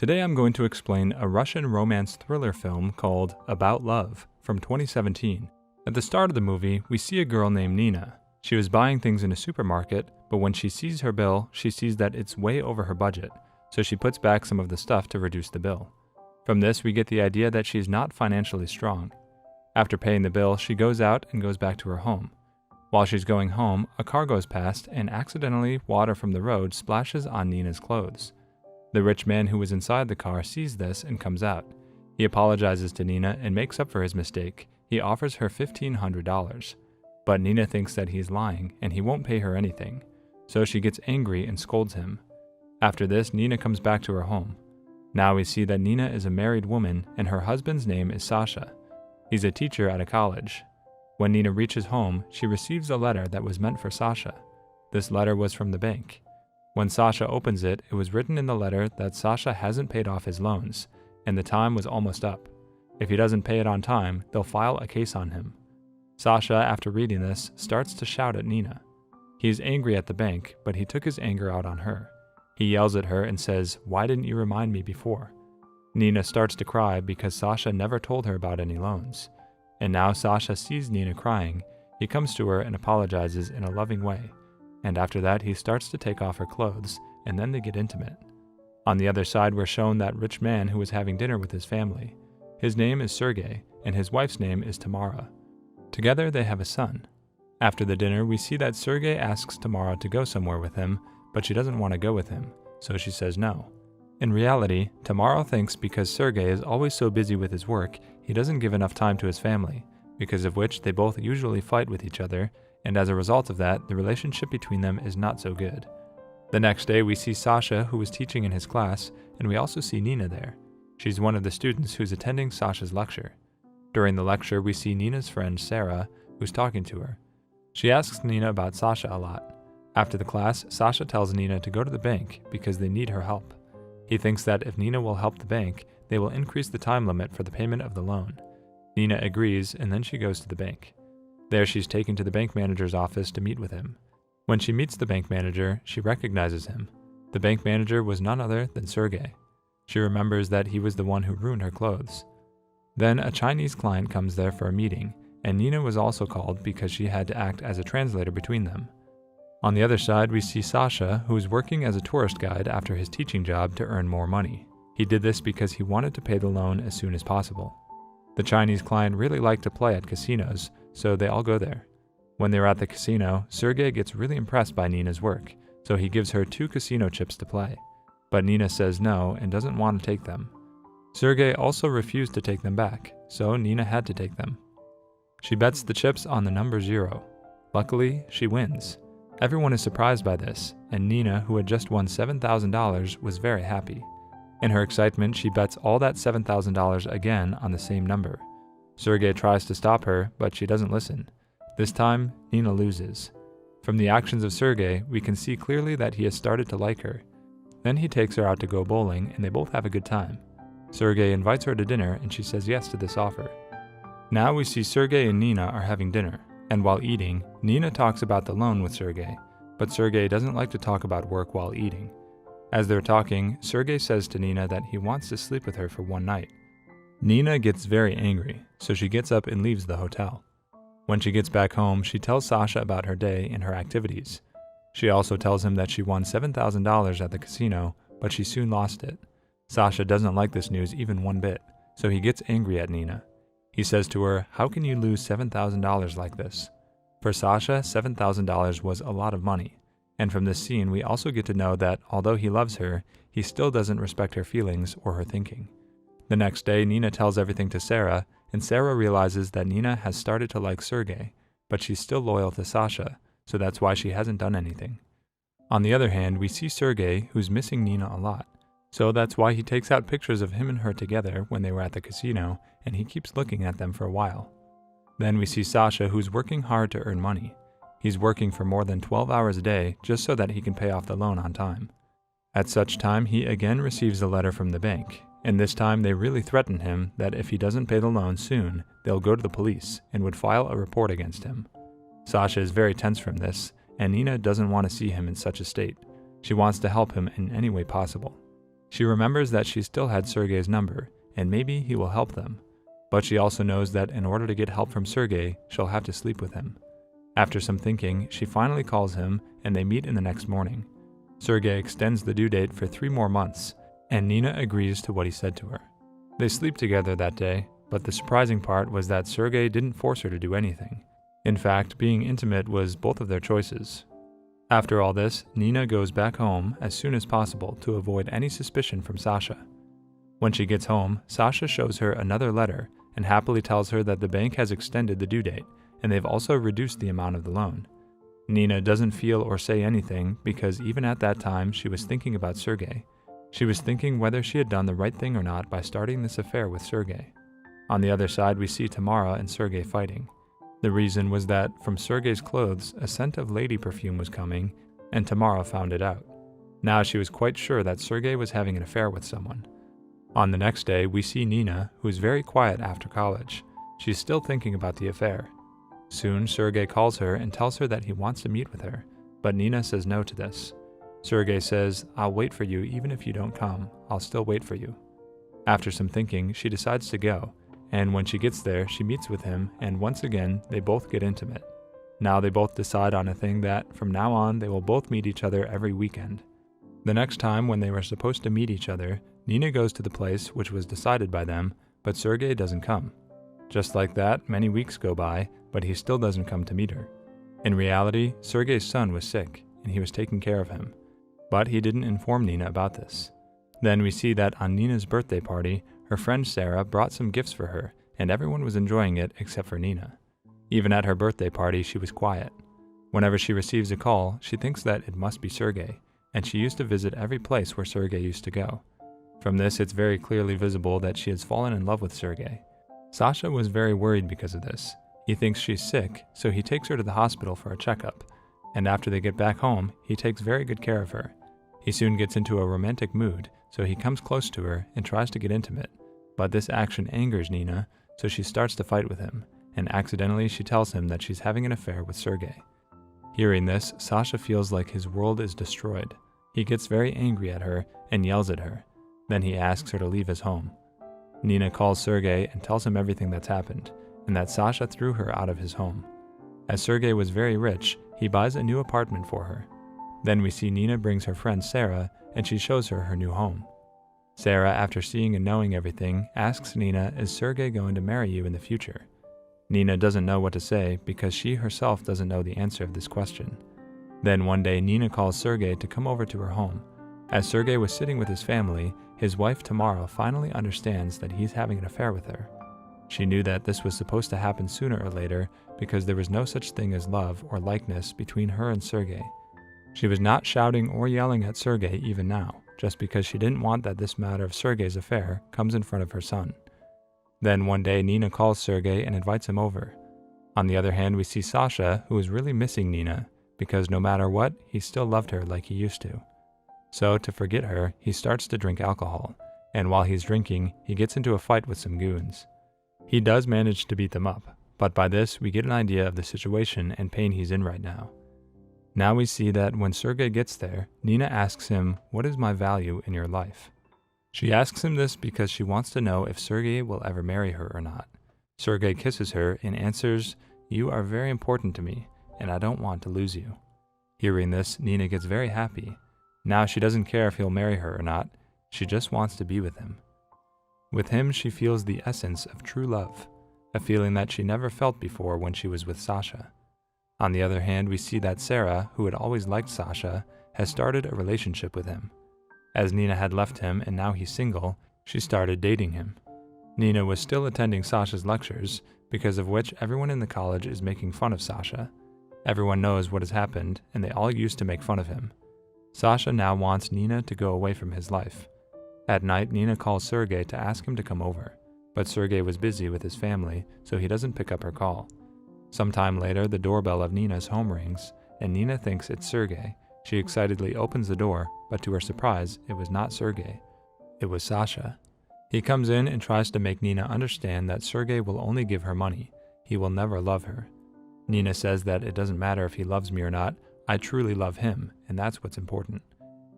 Today I'm going to explain a Russian romance thriller film called About Love from 2017. At the start of the movie, we see a girl named Nina. She was buying things in a supermarket, but when she sees her bill, she sees that it's way over her budget, so she puts back some of the stuff to reduce the bill. From this, we get the idea that she's not financially strong. After paying the bill, she goes out and goes back to her home. While she's going home, a car goes past and accidentally water from the road splashes on Nina's clothes. The rich man who was inside the car sees this and comes out. He apologizes to Nina and makes up for his mistake. He offers her $1,500. But Nina thinks that he's lying and he won't pay her anything. So she gets angry and scolds him. After this, Nina comes back to her home. Now we see that Nina is a married woman and her husband's name is Sasha. He's a teacher at a college. When Nina reaches home, she receives a letter that was meant for Sasha. This letter was from the bank. When Sasha opens it, it was written in the letter that Sasha hasn't paid off his loans, and the time was almost up. If he doesn't pay it on time, they'll file a case on him. Sasha, after reading this, starts to shout at Nina. He is angry at the bank, but he took his anger out on her. He yells at her and says, "Why didn't you remind me before?" Nina starts to cry because Sasha never told her about any loans. And now Sasha sees Nina crying. He comes to her and apologizes in a loving way. And after that, he starts to take off her clothes, and then they get intimate. On the other side, we're shown that rich man who was having dinner with his family. His name is Sergey, and his wife's name is Tamara. Together, they have a son. After the dinner, we see that Sergey asks Tamara to go somewhere with him, but she doesn't want to go with him, so she says no. In reality, Tamara thinks because Sergey is always so busy with his work, he doesn't give enough time to his family, because of which they both usually fight with each other, and as a result of that, the relationship between them is not so good. The next day, we see Sasha, who is teaching in his class, and we also see Nina there. She's one of the students who's attending Sasha's lecture. During the lecture, we see Nina's friend Sarah, who's talking to her. She asks Nina about Sasha a lot. After the class, Sasha tells Nina to go to the bank because they need her help. He thinks that if Nina will help the bank, they will increase the time limit for the payment of the loan. Nina agrees, and then she goes to the bank. There she's taken to the bank manager's office to meet with him. When she meets the bank manager, she recognizes him. The bank manager was none other than Sergey. She remembers that he was the one who ruined her clothes. Then a Chinese client comes there for a meeting, and Nina was also called because she had to act as a translator between them. On the other side, we see Sasha, who is working as a tourist guide after his teaching job to earn more money. He did this because he wanted to pay the loan as soon as possible. The Chinese client really liked to play at casinos, so they all go there. When they're at the casino, Sergey gets really impressed by Nina's work, so he gives her 2 casino chips to play. But Nina says no and doesn't want to take them. Sergey also refused to take them back, so Nina had to take them. She bets the chips on the number 0. Luckily, she wins. Everyone is surprised by this, and Nina, who had just won $7,000, was very happy. In her excitement, she bets all that $7,000 again on the same number. Sergey tries to stop her, but she doesn't listen. This time, Nina loses. From the actions of Sergey, we can see clearly that he has started to like her. Then he takes her out to go bowling, and they both have a good time. Sergey invites her to dinner, and she says yes to this offer. Now we see Sergey and Nina are having dinner, and while eating, Nina talks about the loan with Sergey, but Sergey doesn't like to talk about work while eating. As they're talking, Sergey says to Nina that he wants to sleep with her for one night. Nina gets very angry, so she gets up and leaves the hotel. When she gets back home, she tells Sasha about her day and her activities. She also tells him that she won $7,000 at the casino, but she soon lost it. Sasha doesn't like this news even one bit, so he gets angry at Nina. He says to her, "How can you lose $7,000 like this?" For Sasha, $7,000 was a lot of money. And from this scene, we also get to know that although he loves her, he still doesn't respect her feelings or her thinking. The next day, Nina tells everything to Sarah, and Sarah realizes that Nina has started to like Sergey, but she's still loyal to Sasha, so that's why she hasn't done anything. On the other hand, we see Sergey, who's missing Nina a lot, so that's why he takes out pictures of him and her together when they were at the casino, and he keeps looking at them for a while. Then we see Sasha, who's working hard to earn money. He's working for more than 12 hours a day just so that he can pay off the loan on time. At such time, he again receives a letter from the bank, and this time they really threaten him that if he doesn't pay the loan soon, they'll go to the police and would file a report against him. Sasha is very tense from this, and Nina doesn't want to see him in such a state. She wants to help him in any way possible. She remembers that she still had Sergey's number, and maybe he will help them. But she also knows that in order to get help from Sergey, she'll have to sleep with him. After some thinking, she finally calls him, and they meet in the next morning. Sergey extends the due date for 3 more months, and Nina agrees to what he said to her. They sleep together that day, but the surprising part was that Sergey didn't force her to do anything. In fact, being intimate was both of their choices. After all this, Nina goes back home as soon as possible to avoid any suspicion from Sasha. When she gets home, Sasha shows her another letter and happily tells her that the bank has extended the due date, and they've also reduced the amount of the loan. Nina doesn't feel or say anything because even at that time she was thinking about Sergey. She was thinking whether she had done the right thing or not by starting this affair with Sergey. On the other side, we see Tamara and Sergey fighting. The reason was that from Sergey's clothes, a scent of lady perfume was coming, and Tamara found it out. Now she was quite sure that Sergey was having an affair with someone. On the next day, we see Nina, who is very quiet after college. She's still thinking about the affair. Soon, Sergey calls her and tells her that he wants to meet with her, but Nina says no to this. Sergey says, "I'll wait for you even if you don't come. I'll still wait for you." After some thinking, she decides to go, and when she gets there, she meets with him, and once again, they both get intimate. Now they both decide on a thing that, from now on, they will both meet each other every weekend. The next time when they were supposed to meet each other, Nina goes to the place which was decided by them, but Sergey doesn't come. Just like that, many weeks go by, but he still doesn't come to meet her. In reality, Sergey's son was sick, and he was taking care of him. But he didn't inform Nina about this. Then we see that on Nina's birthday party, her friend Sarah brought some gifts for her, and everyone was enjoying it except for Nina. Even at her birthday party, she was quiet. Whenever she receives a call, she thinks that it must be Sergey, and she used to visit every place where Sergey used to go. From this, it's very clearly visible that she has fallen in love with Sergey. Sasha was very worried because of this. He thinks she's sick, so he takes her to the hospital for a checkup, and after they get back home, he takes very good care of her. He soon gets into a romantic mood, so he comes close to her and tries to get intimate. But this action angers Nina, so she starts to fight with him, and accidentally she tells him that she's having an affair with Sergey. Hearing this, Sasha feels like his world is destroyed. He gets very angry at her and yells at her. Then he asks her to leave his home. Nina calls Sergey and tells him everything that's happened, and that Sasha threw her out of his home. As Sergey was very rich, he buys a new apartment for her. Then we see Nina brings her friend Sarah, and she shows her her new home. Sarah, after seeing and knowing everything, asks Nina, "Is Sergey going to marry you in the future?" Nina doesn't know what to say because she herself doesn't know the answer of this question. Then one day Nina calls Sergey to come over to her home. As Sergey was sitting with his family, his wife Tamara finally understands that he's having an affair with her. She knew that this was supposed to happen sooner or later because there was no such thing as love or likeness between her and Sergey. She was not shouting or yelling at Sergey even now, just because she didn't want that this matter of Sergey's affair comes in front of her son. Then one day Nina calls Sergey and invites him over. On the other hand, we see Sasha, who is really missing Nina, because no matter what, he still loved her like he used to. So to forget her, he starts to drink alcohol, and while he's drinking, he gets into a fight with some goons. He does manage to beat them up, but by this we get an idea of the situation and pain he's in right now. Now we see that when Sergey gets there, Nina asks him, "What is my value in your life?" She asks him this because she wants to know if Sergey will ever marry her or not. Sergey kisses her and answers, "You are very important to me, and I don't want to lose you." Hearing this, Nina gets very happy. Now she doesn't care if he'll marry her or not, she just wants to be with him. With him, she feels the essence of true love, a feeling that she never felt before when she was with Sasha. On the other hand, we see that Sarah, who had always liked Sasha, has started a relationship with him. As Nina had left him and now he's single, she started dating him. Nina was still attending Sasha's lectures, because of which everyone in the college is making fun of Sasha. Everyone knows what has happened, and they all used to make fun of him. Sasha now wants Nina to go away from his life. At night, Nina calls Sergey to ask him to come over, but Sergey was busy with his family, so he doesn't pick up her call. Sometime later, the doorbell of Nina's home rings, and Nina thinks it's Sergey. She excitedly opens the door, but to her surprise, it was not Sergey. It was Sasha. He comes in and tries to make Nina understand that Sergey will only give her money. He will never love her. Nina says that it doesn't matter if he loves me or not. I truly love him, and that's what's important.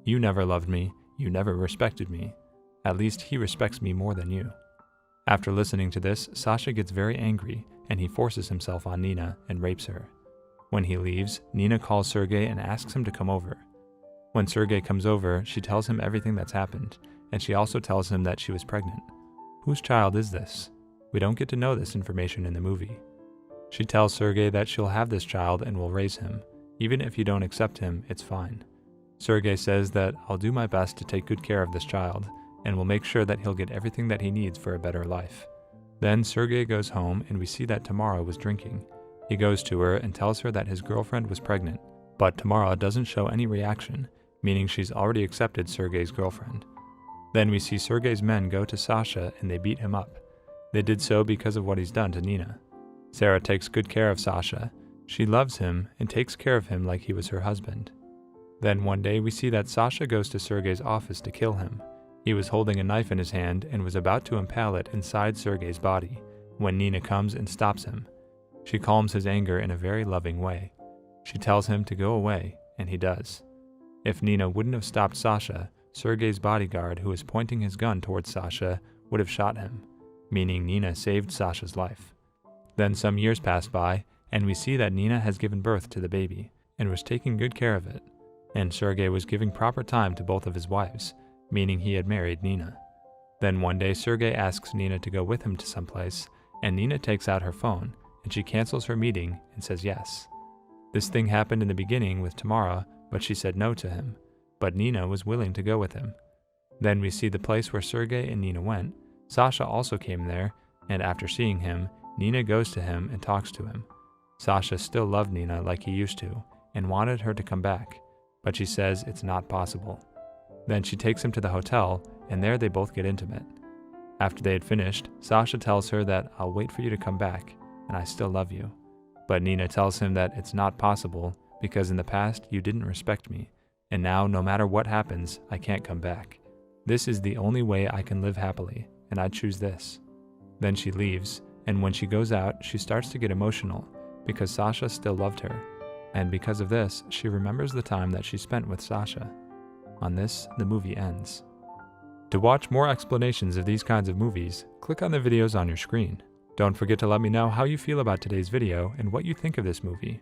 You never loved me. You never respected me. At least he respects me more than you." After listening to this, Sasha gets very angry and he forces himself on Nina and rapes her. When he leaves, Nina calls Sergey and asks him to come over. When Sergey comes over, she tells him everything that's happened, and she also tells him that she was pregnant. Whose child is this? We don't get to know this information in the movie. She tells Sergey that she'll have this child and will raise him. Even if you don't accept him, it's fine. Sergey says that I'll do my best to take good care of this child, and will make sure that he'll get everything that he needs for a better life. Then Sergey goes home and we see that Tamara was drinking. He goes to her and tells her that his girlfriend was pregnant, but Tamara doesn't show any reaction, meaning she's already accepted Sergey's girlfriend. Then we see Sergey's men go to Sasha and they beat him up. They did so because of what he's done to Nina. Sarah takes good care of Sasha. She loves him and takes care of him like he was her husband. Then one day we see that Sasha goes to Sergey's office to kill him. He was holding a knife in his hand and was about to impale it inside Sergey's body when Nina comes and stops him. She calms his anger in a very loving way. She tells him to go away, and he does. If Nina wouldn't have stopped Sasha, Sergey's bodyguard, who was pointing his gun towards Sasha, would have shot him, meaning Nina saved Sasha's life. Then some years pass by, and we see that Nina has given birth to the baby and was taking good care of it, and Sergey was giving proper time to both of his wives, meaning he had married Nina. Then one day Sergey asks Nina to go with him to someplace, and Nina takes out her phone, and she cancels her meeting and says yes. This thing happened in the beginning with Tamara, but she said no to him, but Nina was willing to go with him. Then we see the place where Sergey and Nina went. Sasha also came there, and after seeing him, Nina goes to him and talks to him. Sasha still loved Nina like he used to, and wanted her to come back, but she says it's not possible. Then she takes him to the hotel, and there they both get intimate. After they had finished, Sasha tells her that I'll wait for you to come back, and I still love you. But Nina tells him that it's not possible because in the past you didn't respect me, and now no matter what happens, I can't come back. This is the only way I can live happily, and I choose this. Then she leaves, and when she goes out, she starts to get emotional because Sasha still loved her, and because of this, she remembers the time that she spent with Sasha. On this, the movie ends. To watch more explanations of these kinds of movies, click on the videos on your screen. Don't forget to let me know how you feel about today's video and what you think of this movie.